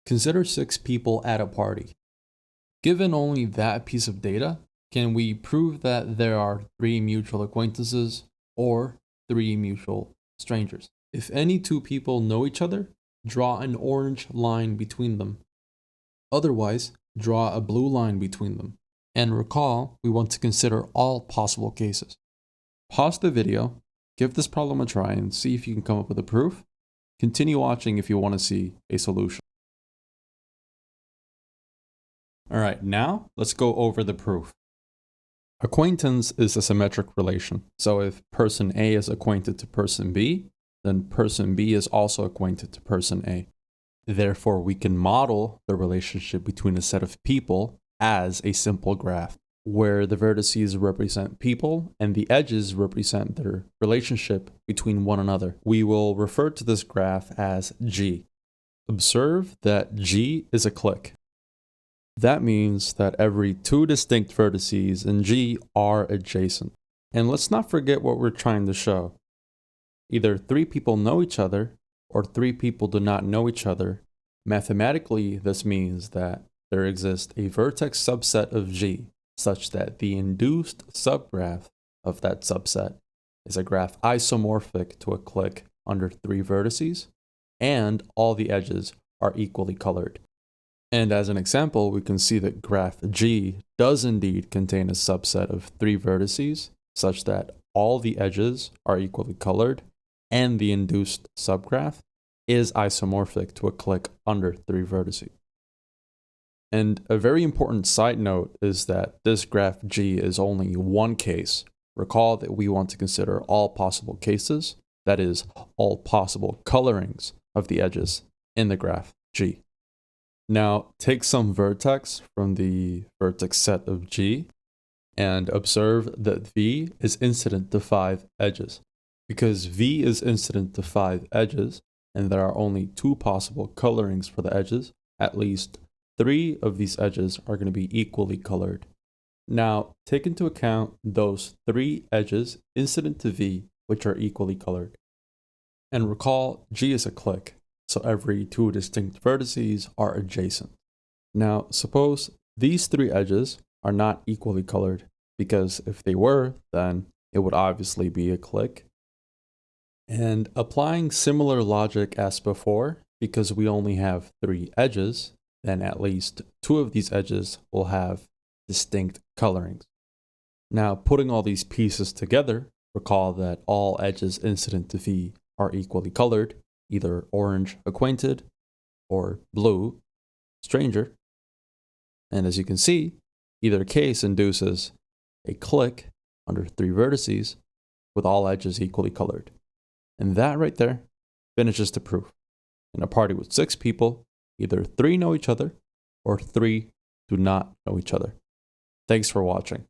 Consider 6 people at a party. Given only that piece of data, can we prove that there are 3 mutual acquaintances or 3 mutual strangers? If any 2 people know each other, draw an orange line between them. Otherwise, draw a blue line between them. And recall, we want to consider all possible cases. Pause the video, give this problem a try and see if you can come up with a proof. Continue watching if you want to see a solution. Alright, now let's go over the proof. Acquaintance is a symmetric relation. So if person A is acquainted to person B, then person B is also acquainted to person A. Therefore, we can model the relationship between a set of people as a simple graph, where the vertices represent people and the edges represent their relationship between one another. We will refer to this graph as G. Observe that G is a clique. That means that every 2 distinct vertices in G are adjacent. And let's not forget what we're trying to show. Either 3 people know each other or 3 people do not know each other. Mathematically, this means that there exists a vertex subset of G such that the induced subgraph of that subset is a graph isomorphic to a clique under 3 vertices, and all the edges are equally colored. And as an example, we can see that graph G does indeed contain a subset of 3 vertices, such that all the edges are equally colored, and the induced subgraph is isomorphic to a clique under 3 vertices. And a very important side note is that this graph G is only one case. Recall that we want to consider all possible cases, that is, all possible colorings of the edges in the graph G. Now, take some vertex from the vertex set of G and observe that V is incident to 5 edges. Because V is incident to 5 edges, and there are only 2 possible colorings for the edges, at least 3 of these edges are going to be equally colored. Now, take into account those 3 edges incident to V, which are equally colored. And recall, G is a clique. So every 2 distinct vertices are adjacent. Now, suppose these 3 edges are not equally colored, because if they were, then it would obviously be a clique. And applying similar logic as before, because we only have 3 edges, then at least 2 of these edges will have distinct colorings. Now, putting all these pieces together, recall that all edges incident to V are equally colored, either orange acquainted or blue stranger. And as you can see, either case induces a clique under 3 vertices with all edges equally colored. And that right there finishes the proof. In a party with 6 people, either 3 know each other or 3 do not know each other. Thanks for watching.